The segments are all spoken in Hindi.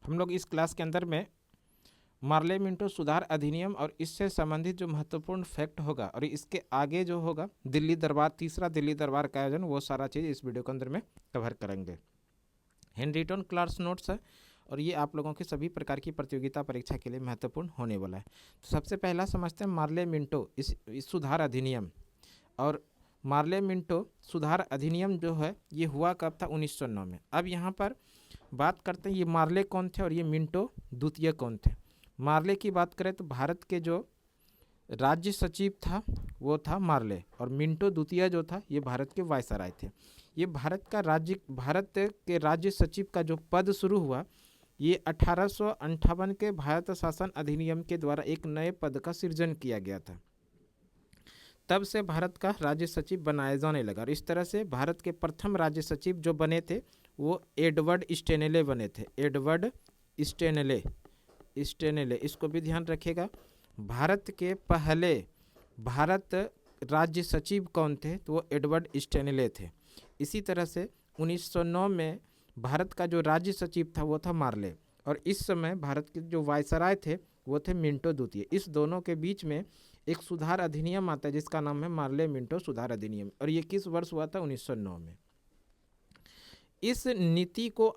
हम लोग इस क्लास के अंदर में मार्ले मिंटो सुधार अधिनियम और इससे संबंधित जो महत्वपूर्ण फैक्ट होगा और इसके आगे जो होगा दिल्ली दरबार, तीसरा दिल्ली दरबार का आयोजन, वो सारा चीज़ इस वीडियो के अंदर में कवर करेंगे। हैंड रिटन क्लास नोट्स है और ये आप लोगों की सभी प्रकार की प्रतियोगिता परीक्षा के लिए महत्वपूर्ण होने वाला है। तो सबसे पहला समझते हैं मार्ले मिंटो इस सुधार अधिनियम। और मार्ले मिंटो सुधार अधिनियम जो है ये हुआ कब था? 1909 में। अब यहाँ पर बात करते हैं ये मार्ले कौन थे और ये मिंटो द्वितीय कौन थे। मार्ले की बात करें तो भारत के जो राज्य सचिव था वो था मार्ले, और मिंटो द्वितीय जो था ये भारत के वायसराय थे। ये भारत के राज्य सचिव का जो पद शुरू हुआ ये 1858 के भारत शासन अधिनियम के द्वारा एक नए पद का सृजन किया गया था। तब से भारत का राज्य सचिव बनाया जाने लगा और इस तरह से भारत के प्रथम राज्य सचिव जो बने थे वो एडवर्ड स्टेनले बने थे। एडवर्ड स्टेनले, इसको भी ध्यान रखिएगा। भारत के पहले भारत राज्य सचिव कौन थे? तो वो एडवर्ड स्टेनले थे। इसी तरह से 1909 में भारत का जो राज्य सचिव था वो था मार्ले, और इस समय भारत के जो वायसराय थे वो थे मिंटो द्वितीय। इस दोनों के बीच में एक सुधार अधिनियम आता है जिसका नाम है मार्ले मिंटो सुधार अधिनियम, और ये किस वर्ष हुआ था? 1909 में। इस नीति को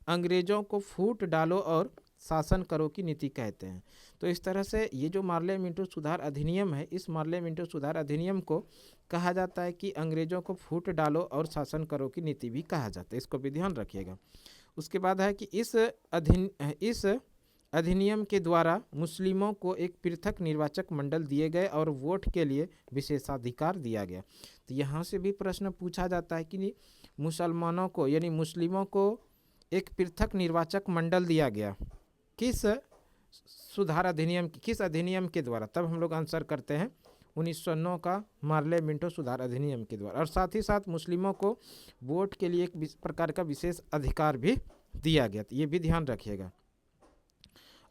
अंग्रेजों को फूट डालो और शासन करो की नीति कहते हैं। तो इस तरह से ये जो मार्ले मिंटो सुधार अधिनियम है, इस मार्ले मिंटो सुधार अधिनियम को कहा जाता है कि अंग्रेजों को फूट डालो और शासन करो की नीति भी कहा जाता है, इसको भी ध्यान रखिएगा। उसके बाद है कि इस अधिनियम के द्वारा मुस्लिमों को एक पृथक निर्वाचक मंडल दिए गए और वोट के लिए विशेषाधिकार दिया गया। तो यहाँ से भी प्रश्न पूछा जाता है कि मुसलमानों को यानी मुस्लिमों को एक पृथक निर्वाचक मंडल दिया गया किस सुधार अधिनियम किस अधिनियम के द्वारा? तब हम लोग आंसर करते हैं 1909 का मार्ले मिंटो सुधार अधिनियम के द्वारा। और साथ ही साथ मुस्लिमों को वोट के लिए एक प्रकार का विशेष अधिकार भी दिया गया, ये भी ध्यान रखिएगा।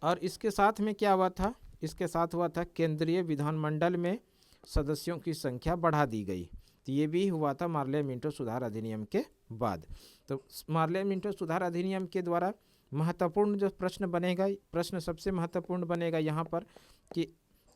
और इसके साथ में क्या हुआ था? इसके साथ हुआ था केंद्रीय विधानमंडल में सदस्यों की संख्या बढ़ा दी गई। तो ये भी हुआ था मार्ले मिंटो सुधार अधिनियम के बाद। तो मार्ले मिंटो सुधार अधिनियम के द्वारा महत्वपूर्ण जो प्रश्न सबसे महत्वपूर्ण बनेगा यहाँ पर कि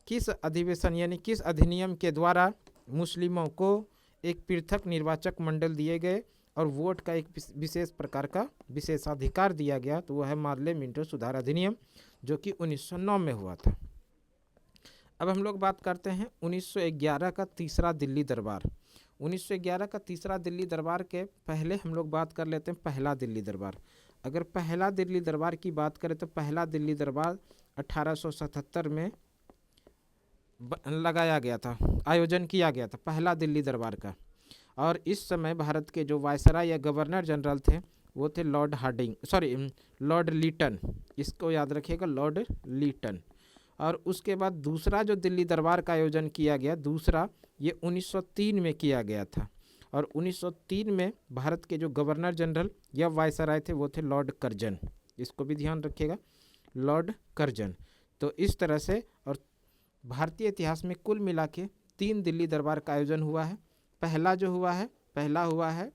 किस अधिवेशन यानी किस अधिनियम के द्वारा मुस्लिमों को एक पृथक निर्वाचक मंडल दिए गए और वोट का एक विशेष प्रकार का विशेषाधिकार दिया गया? तो वह है मार्ले मिंटो सुधार अधिनियम जो कि 1909 में हुआ था। अब हम लोग बात करते हैं 1911 का तीसरा दिल्ली दरबार। 1911 का तीसरा दिल्ली दरबार के पहले हम लोग बात कर लेते हैं पहला दिल्ली दरबार। अगर पहला दिल्ली दरबार की बात करें तो पहला दिल्ली दरबार 1877 में लगाया गया था, आयोजन किया गया था पहला दिल्ली दरबार का। और इस समय भारत के जो वायसराय या गवर्नर जनरल थे वो थे लॉर्ड लीटन, इसको याद रखिएगा, लॉर्ड लीटन। और उसके बाद दूसरा जो दिल्ली दरबार का आयोजन किया गया, दूसरा ये 1903 में किया गया था। और 1903 में भारत के जो गवर्नर जनरल या वायसराय थे वो थे लॉर्ड कर्जन, इसको भी ध्यान रखिएगा, लॉर्ड कर्जन। तो इस तरह से और भारतीय इतिहास में कुल मिला के 3 दिल्ली दरबार का आयोजन हुआ है। पहला हुआ है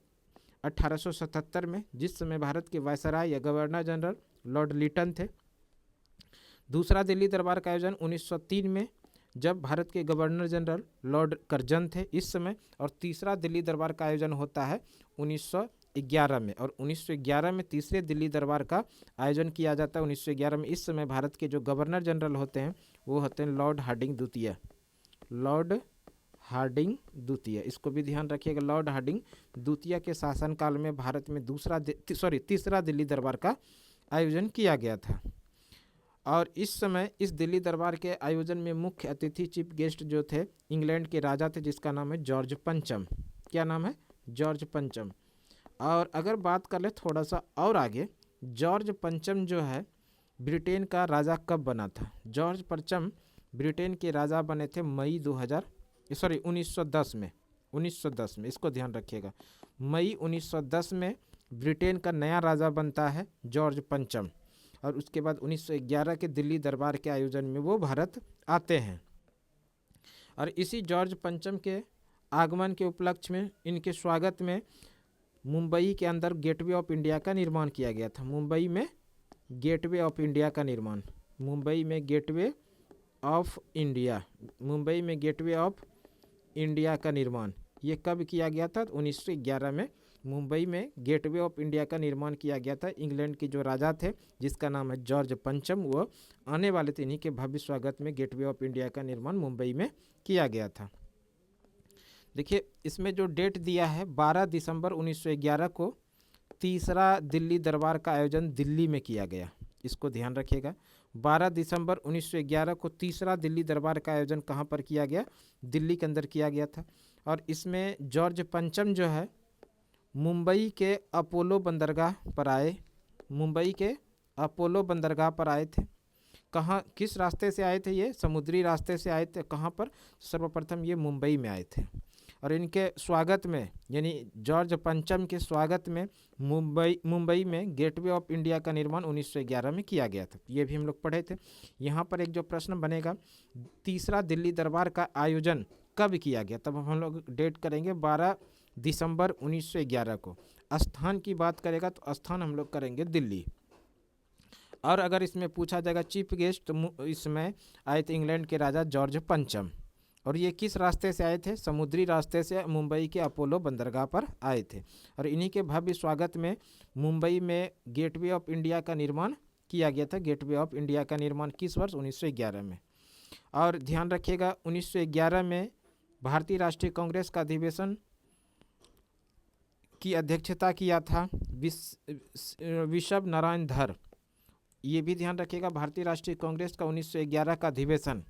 1877 में, जिस समय भारत के वायसराय या गवर्नर जनरल लॉर्ड लीटन थे। दूसरा दिल्ली दरबार का आयोजन 1903 में, जब भारत के गवर्नर जनरल लॉर्ड कर्जन थे इस समय। और तीसरा दिल्ली दरबार का आयोजन होता है 1911 में, और 1911 में तीसरे दिल्ली दरबार का आयोजन किया जाता है 1911 में। इस समय भारत के जो गवर्नर जनरल होते हैं वो होते हैं लॉर्ड हार्डिंग द्वितीय, इसको भी ध्यान रखिएगा। लॉर्ड हार्डिंग द्वितीय के शासनकाल में भारत में तीसरा दिल्ली दरबार का आयोजन किया गया था। और इस समय इस दिल्ली दरबार के आयोजन में मुख्य अतिथि चीफ गेस्ट जो थे इंग्लैंड के राजा थे जिसका नाम है जॉर्ज पंचम। क्या नाम है? जॉर्ज पंचम। और अगर बात कर ले थोड़ा सा और आगे, जॉर्ज पंचम जो है ब्रिटेन का राजा कब बना था? जॉर्ज पंचम ब्रिटेन के राजा बने थे 1910 में। 1910 में, इसको ध्यान रखिएगा, मई 1910 में ब्रिटेन का नया राजा बनता है जॉर्ज पंचम। और उसके बाद 1911 के दिल्ली दरबार के आयोजन में वो भारत आते हैं। और इसी जॉर्ज पंचम के आगमन के उपलक्ष्य में, इनके स्वागत में मुंबई के अंदर गेटवे ऑफ इंडिया का निर्माण किया गया था। मुंबई में गेटवे ऑफ इंडिया का निर्माण, मुंबई में गेटवे ऑफ इंडिया, मुंबई में गेटवे ऑफ इंडिया का निर्माण ये कब किया गया था? 1911 में मुंबई में गेटवे ऑफ इंडिया का निर्माण किया गया था। इंग्लैंड के जो राजा थे जिसका नाम है जॉर्ज पंचम, वो आने वाले थे। इन्हीं के भव्य स्वागत में गेटवे ऑफ इंडिया का निर्माण मुंबई में किया गया था। देखिए इसमें जो डेट दिया है 12 दिसंबर 1911 को तीसरा दिल्ली दरबार का आयोजन दिल्ली में किया गया, इसको ध्यान रखिएगा। 12 दिसंबर 1911 को तीसरा दिल्ली दरबार का आयोजन कहाँ पर किया गया? दिल्ली के अंदर किया गया था। और इसमें जॉर्ज पंचम जो है मुंबई के अपोलो बंदरगाह पर आए, मुंबई के अपोलो बंदरगाह पर आए थे। कहाँ, किस रास्ते से आए थे? ये समुद्री रास्ते से आए थे। कहाँ पर? सर्वप्रथम ये मुंबई में आए थे। और इनके स्वागत में, यानी जॉर्ज पंचम के स्वागत में मुंबई में गेटवे ऑफ इंडिया का निर्माण 1911 में किया गया था। ये भी हम लोग पढ़े थे। यहाँ पर एक जो प्रश्न बनेगा, तीसरा दिल्ली दरबार का आयोजन कब किया गया? तब हम लोग डेट करेंगे 12 दिसंबर 1911 को। स्थान की बात करेगा तो स्थान हम लोग करेंगे दिल्ली। और अगर इसमें पूछा जाएगा चीफ गेस्ट, तो इसमें आए थे इंग्लैंड के राजा जॉर्ज पंचम। और ये किस रास्ते से आए थे? समुद्री रास्ते से मुंबई के अपोलो बंदरगाह पर आए थे। और इन्हीं के भव्य स्वागत में मुंबई में गेटवे ऑफ इंडिया का निर्माण किया गया था। गेटवे ऑफ इंडिया का निर्माण किस वर्ष? 1911 में। और ध्यान रखिएगा 1911 में भारतीय राष्ट्रीय कांग्रेस का अधिवेशन की अध्यक्षता किया था विशव नारायण धर। ये भी ध्यान रखिएगा, भारतीय राष्ट्रीय कांग्रेस का 1911 का अधिवेशन,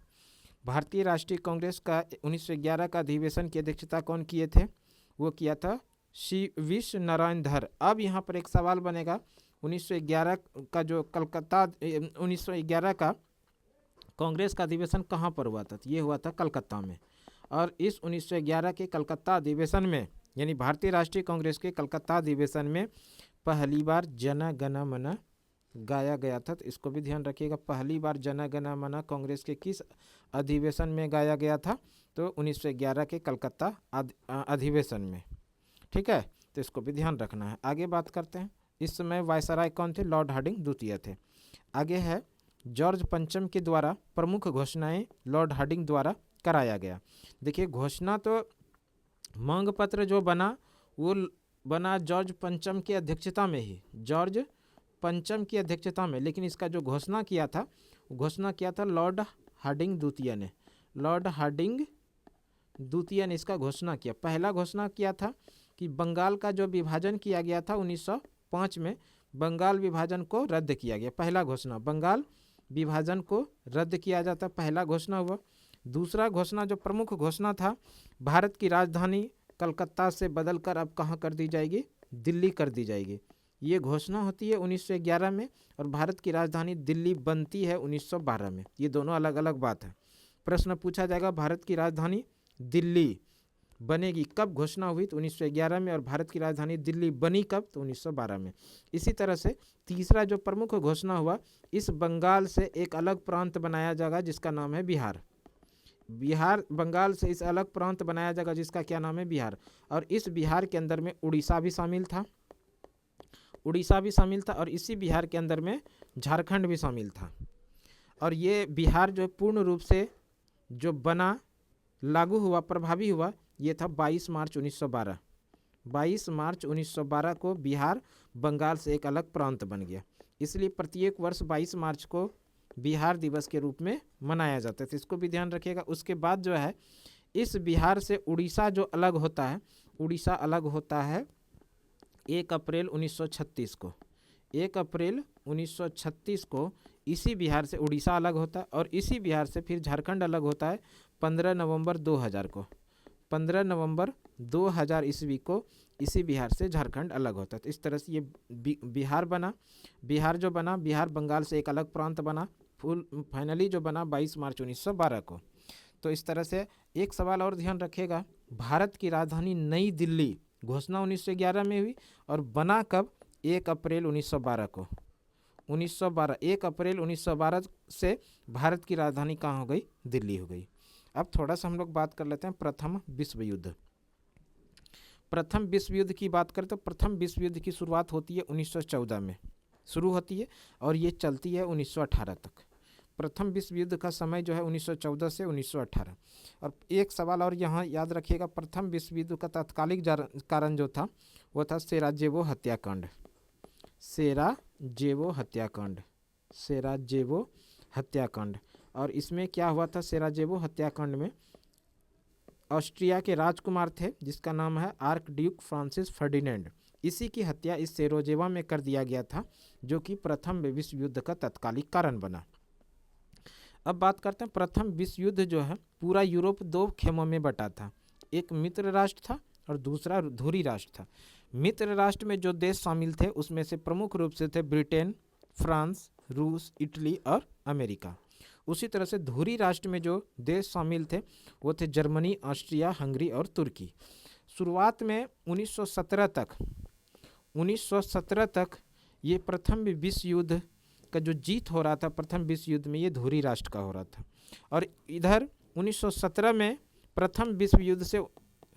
भारतीय राष्ट्रीय कांग्रेस का 1911 का अधिवेशन की अध्यक्षता कौन किए थे? वो किया था विश्व नारायण धर। अब यहाँ पर एक सवाल बनेगा, 1911 का जो कलकत्ता 1911 का कांग्रेस का अधिवेशन कहाँ पर हुआ था? ये हुआ था कलकत्ता में। और इस 1911 के कलकत्ता अधिवेशन में, यानी भारतीय राष्ट्रीय कांग्रेस के कलकत्ता अधिवेशन में पहली बार जन गण मन गाया गया था। तो इसको भी ध्यान रखिएगा, पहली बार जन गण मन कांग्रेस के किस अधिवेशन में गाया गया था? तो 1911 के कलकत्ता अधिवेशन में। ठीक है, तो इसको भी ध्यान रखना है। आगे बात करते हैं। इस समय वायसराय कौन थे? लॉर्ड हार्डिंग द्वितीय थे। आगे है जॉर्ज पंचम के द्वारा प्रमुख घोषणाएं लॉर्ड हार्डिंग द्वारा कराया गया। देखिए घोषणा तो मांग पत्र जो बना वो बना जॉर्ज पंचम की अध्यक्षता में ही, जॉर्ज पंचम की अध्यक्षता में, लेकिन इसका जो घोषणा किया था लॉर्ड हार्डिंग द्वितीय ने। लॉर्ड हार्डिंग द्वितीय ने इसका घोषणा किया। पहला घोषणा किया था कि बंगाल का जो विभाजन किया गया था 1905 में, बंगाल विभाजन को रद्द किया गया। पहला घोषणा, बंगाल विभाजन को रद्द किया जाता, पहला घोषणा हुआ। दूसरा घोषणा, जो प्रमुख घोषणा था, भारत की राजधानी कलकत्ता से बदलकर अब कहाँ कर दी जाएगी? दिल्ली कर दी जाएगी। ये घोषणा होती है 1911 में और भारत की राजधानी दिल्ली बनती है 1912 में। ये दोनों अलग अलग बात है। प्रश्न पूछा जाएगा भारत की राजधानी दिल्ली बनेगी कब? घोषणा हुई तो 1911 में, और भारत की राजधानी दिल्ली बनी कब? तो 1912 में। इसी तरह से तीसरा जो प्रमुख घोषणा हुआ, इस बंगाल से एक अलग प्रांत बनाया जाएगा जिसका नाम है बिहार। बिहार, बंगाल से इस अलग प्रांत बनाया जाएगा जिसका क्या नाम है? बिहार। और इस बिहार के अंदर में उड़ीसा भी शामिल था, उड़ीसा भी शामिल था, और इसी बिहार के अंदर में झारखंड भी शामिल था। और ये बिहार जो पूर्ण रूप से जो बना, लागू हुआ, प्रभावी हुआ, ये था 22 मार्च 1912। 22 मार्च 1912 को बिहार बंगाल से एक अलग प्रांत बन गया। इसलिए प्रत्येक वर्ष 22 मार्च को बिहार दिवस के रूप में मनाया जाता है। तो इसको भी ध्यान रखिएगा। उसके बाद जो है, इस बिहार से उड़ीसा जो अलग होता है, उड़ीसा अलग होता है 1 अप्रैल 1936 को। 1 अप्रैल 1936 को इसी बिहार से उड़ीसा अलग होता है, और इसी बिहार से फिर झारखंड अलग होता है 15 नवंबर 2000 को। 15 नवंबर 2000 ईस्वी को इसी बिहार से झारखंड अलग होता है। तो इस तरह से ये बिहार बना। बिहार जो बना, बिहार बंगाल से एक अलग प्रांत बना, फाइनली जो बना 22 मार्च 1912 को। तो इस तरह से एक सवाल और ध्यान रखिएगा, भारत की राजधानी नई दिल्ली घोषणा 1911 में हुई और बना कब? 1 अप्रैल 1912 को। 1912, 1 अप्रैल 1912 से भारत की राजधानी कहाँ हो गई? दिल्ली हो गई। अब थोड़ा सा हम लोग बात कर लेते हैं प्रथम विश्व युद्ध। प्रथम विश्व युद्ध की बात करें तो प्रथम विश्व युद्ध की शुरुआत होती है 1914 में शुरू होती है और ये चलती है 1918 तक। प्रथम विश्व युद्ध का समय जो है 1914 से 1918। और एक सवाल और यहाँ याद रखिएगा, प्रथम विश्व युद्ध का तात्कालिक कारण जो था वो था सेराजेवो हत्याकांड। सेराजेवो हत्याकांड, सेराजेवो हत्याकांड। और इसमें क्या हुआ था, सेराजेवो हत्याकांड में ऑस्ट्रिया के राजकुमार थे जिसका नाम है आर्क ड्यूक फ्रांसिस फर्डिनेंड, इसी की हत्या इस सेराजेवो में कर दिया गया था, जो कि प्रथम विश्व युद्ध का तत्कालिक कारण बना। अब बात करते हैं, प्रथम विश्व युद्ध जो है पूरा यूरोप दो खेमों में बटा था, एक मित्र राष्ट्र था और दूसरा धुरी राष्ट्र था। मित्र राष्ट्र में जो देश शामिल थे उसमें से प्रमुख रूप से थे ब्रिटेन, फ्रांस, रूस, इटली और अमेरिका। उसी तरह से धुरी राष्ट्र में जो देश शामिल थे वो थे जर्मनी, ऑस्ट्रिया, हंगरी और तुर्की। शुरुआत में 1917 तक ये प्रथम विश्व युद्ध का जो जीत हो रहा था प्रथम विश्व युद्ध में, ये धुरी राष्ट्र का हो रहा था। और इधर 1917 में प्रथम विश्व युद्ध से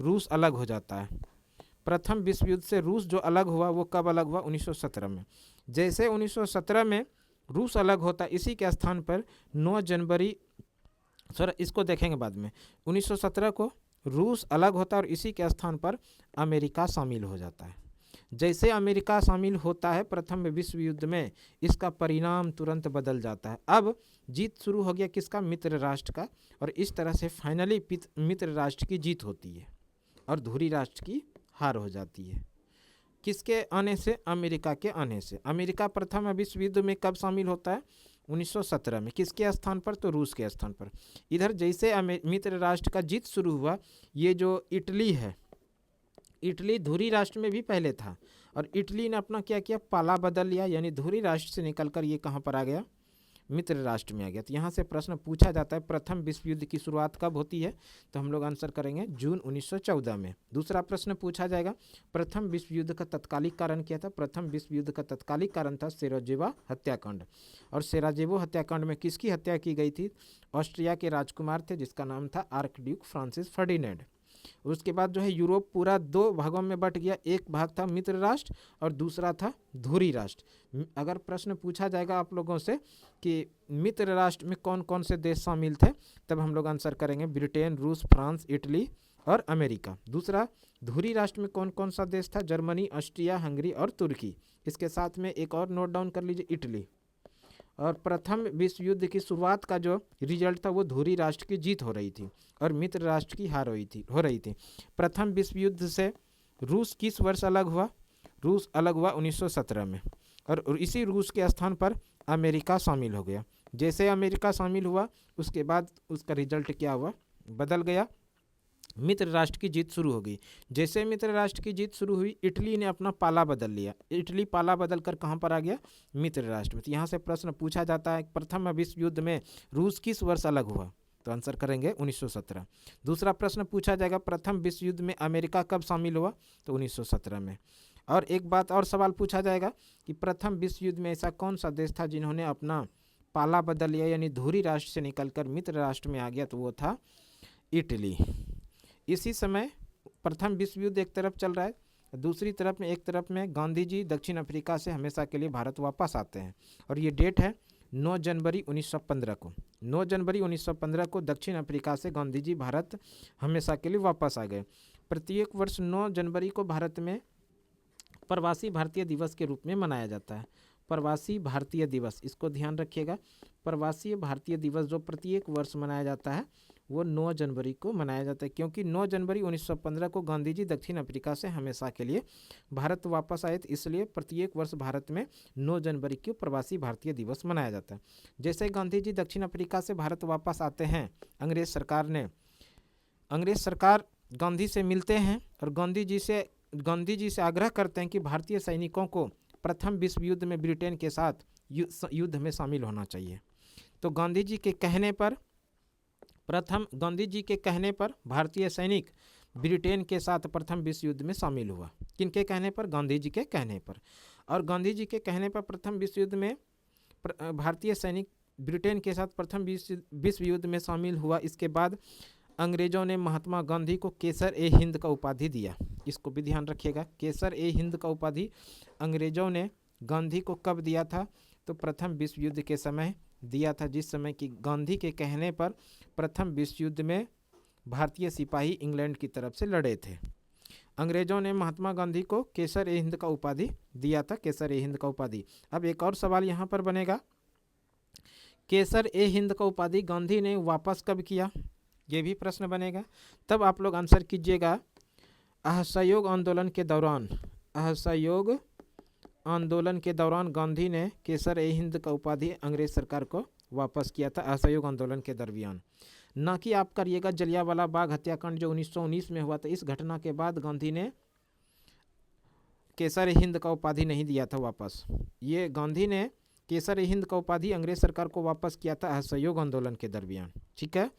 रूस अलग हो जाता है। प्रथम विश्व युद्ध से रूस जो अलग हुआ वो कब अलग हुआ, 1917 में। जैसे 1917 में रूस अलग होता, इसी के स्थान पर 9 जनवरी, इसको देखेंगे बाद में, 1917 को रूस अलग होता है और इसी के स्थान पर अमेरिका शामिल हो जाता है। जैसे अमेरिका शामिल होता है प्रथम विश्व युद्ध में, इसका परिणाम तुरंत बदल जाता है। अब जीत शुरू हो गया किसका, मित्र राष्ट्र का। और इस तरह से फाइनली मित्र राष्ट्र की जीत होती है और धुरी राष्ट्र की हार हो जाती है। किसके आने से, अमेरिका के आने से। अमेरिका प्रथम विश्व युद्ध में कब शामिल होता है, 1917 में। किसके स्थान पर, तो रूस के स्थान पर। इधर जैसे मित्र राष्ट्र का जीत शुरू हुआ, ये जो इटली है, इटली धुरी राष्ट्र में भी पहले था और इटली ने अपना क्या किया, पाला बदल लिया, यानी धुरी राष्ट्र से निकलकर ये कहाँ पर आ गया, मित्र राष्ट्र में आ गया। तो यहाँ से प्रश्न पूछा जाता है प्रथम विश्व युद्ध की शुरुआत कब होती है, तो हम लोग आंसर करेंगे जून 1914 में। दूसरा प्रश्न पूछा जाएगा प्रथम विश्व युद्ध का तत्कालिक कारण क्या था। प्रथम विश्व युद्ध का तत्कालिक कारण था सेराजेवो हत्याकांड। और सेराजेवो हत्याकांड में किसकी हत्या की गई थी, ऑस्ट्रिया के राजकुमार थे जिसका नाम था आर्क ड्यूक फ्रांसिस फर्डिनेंड। उसके बाद जो है यूरोप पूरा दो भागों में बट गया, एक भाग था मित्र राष्ट्र और दूसरा था धुरी राष्ट्र। अगर प्रश्न पूछा जाएगा आप लोगों से कि मित्र राष्ट्र में कौन कौन से देश शामिल थे, तब हम लोग आंसर करेंगे ब्रिटेन, रूस, फ्रांस, इटली और अमेरिका। दूसरा, धुरी राष्ट्र में कौन कौन सा देश था, जर्मनी, ऑस्ट्रिया, हंगरी और तुर्की। इसके साथ में एक और नोट डाउन कर लीजिए, इटली। और प्रथम विश्व युद्ध की शुरुआत का जो रिजल्ट था वो धुरी राष्ट्र की जीत हो रही थी और मित्र राष्ट्र की हार हो रही थी। प्रथम विश्व युद्ध से रूस किस वर्ष अलग हुआ, रूस अलग हुआ 1917 में। और इसी रूस के स्थान पर अमेरिका शामिल हो गया। जैसे अमेरिका शामिल हुआ उसके बाद उसका रिजल्ट क्या हुआ, बदल गया, मित्र राष्ट्र की जीत शुरू हो गई। जैसे मित्र राष्ट्र की जीत शुरू हुई, इटली ने अपना पाला बदल लिया। इटली पाला बदल कर कहाँ पर आ गया, मित्र राष्ट्र में। तो यहाँ से प्रश्न पूछा जाता है प्रथम विश्व युद्ध में रूस किस वर्ष अलग हुआ, तो आंसर करेंगे 1917। दूसरा प्रश्न पूछा जाएगा प्रथम विश्व युद्ध में अमेरिका कब शामिल हुआ, तो 1917 में। और एक बात और सवाल पूछा जाएगा कि प्रथम विश्व युद्ध में ऐसा कौन सा देश था जिन्होंने अपना पाला बदल लिया, यानी धुरी राष्ट्र से निकलकर मित्र राष्ट्र में आ गया, तो वो था इटली। इसी समय प्रथम विश्व युद्ध एक तरफ चल रहा है, दूसरी तरफ में एक तरफ में गांधी जी दक्षिण अफ्रीका से हमेशा के लिए भारत वापस आते हैं। और ये डेट है 9 जनवरी 1915 को। 9 जनवरी 1915 को दक्षिण अफ्रीका से गांधी जी भारत हमेशा के लिए वापस आ गए। प्रत्येक वर्ष 9 जनवरी को भारत में प्रवासी भारतीय दिवस के रूप में मनाया जाता है। प्रवासी भारतीय दिवस, इसको ध्यान रखिएगा। प्रवासी भारतीय दिवस जो प्रत्येक वर्ष मनाया जाता है वो 9 जनवरी को मनाया जाता है, क्योंकि 9 जनवरी 1915 को गांधी जी दक्षिण अफ्रीका से हमेशा के लिए भारत वापस आए थे, इसलिए प्रत्येक वर्ष भारत में 9 जनवरी को प्रवासी भारतीय दिवस मनाया जाता है। जैसे गांधी जी दक्षिण अफ्रीका से भारत वापस आते हैं, अंग्रेज़ सरकार गांधी से मिलते हैं और गांधी जी से आग्रह करते हैं कि भारतीय सैनिकों को प्रथम विश्व युद्ध में ब्रिटेन के साथ युद्ध में शामिल होना चाहिए। तो गांधी जी के कहने पर भारतीय सैनिक ब्रिटेन के साथ प्रथम विश्व युद्ध में शामिल हुआ। किनके कहने पर, गांधी जी के कहने पर। और गांधी जी के कहने पर प्रथम विश्व युद्ध में भारतीय सैनिक ब्रिटेन के साथ प्रथम विश्व युद्ध में शामिल हुआ। इसके बाद अंग्रेजों ने महात्मा गांधी को केसर ए हिंद का उपाधि दिया? इसको भी ध्यान रखिएगा। केसर ए हिंद का उपाधि अंग्रेजों ने गांधी को कब दिया था? तो प्रथम विश्व युद्ध के समय दिया था, जिस समय कि गांधी के कहने पर प्रथम विश्व युद्ध में भारतीय सिपाही इंग्लैंड की तरफ से लड़े थे। अंग्रेजों ने महात्मा गांधी को केसर ए हिंद का उपाधि दिया था, केसर ए हिंद का उपाधि। अब एक और सवाल यहाँ पर बनेगा, केसर ए हिंद का उपाधि गांधी ने वापस कब किया? ये भी प्रश्न बनेगा। तब आप लोग आंसर कीजिएगा, असहयोग आंदोलन के दौरान, असहयोग आंदोलन के दौरान गांधी ने केसर ए हिंद का उपाधि अंग्रेज सरकार को वापस किया था, असहयोग आंदोलन के दरमियान। ना कि आप करिएगा जलियांवाला बाग हत्याकांड जो 1919 में हुआ था, इस घटना के बाद गांधी ने केसर ए हिंद का उपाधि नहीं दिया था वापस। ये गांधी ने केसर ए हिंद का उपाधि अंग्रेज सरकार को वापस किया था असहयोग आंदोलन के दरमियान। ठीक है,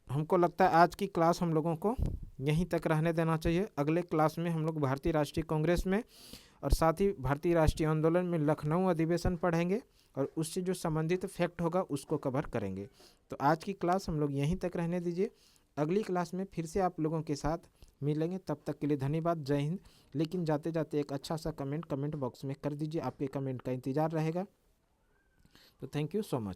हमको लगता है आज की क्लास हम लोगों को यहीं तक रहने देना चाहिए। अगले क्लास में हम लोग भारतीय राष्ट्रीय कांग्रेस में और साथ ही भारतीय राष्ट्रीय आंदोलन में लखनऊ अधिवेशन पढ़ेंगे और उससे जो संबंधित फैक्ट होगा उसको कवर करेंगे। तो आज की क्लास हम लोग यहीं तक रहने दीजिए। अगली क्लास में फिर से आप लोगों के साथ मिलेंगे। तब तक के लिए धन्यवाद, जय हिंद। लेकिन जाते जाते एक अच्छा सा कमेंट बॉक्स में कर दीजिए, आपके कमेंट का इंतज़ार रहेगा। तो थैंक यू सो मच।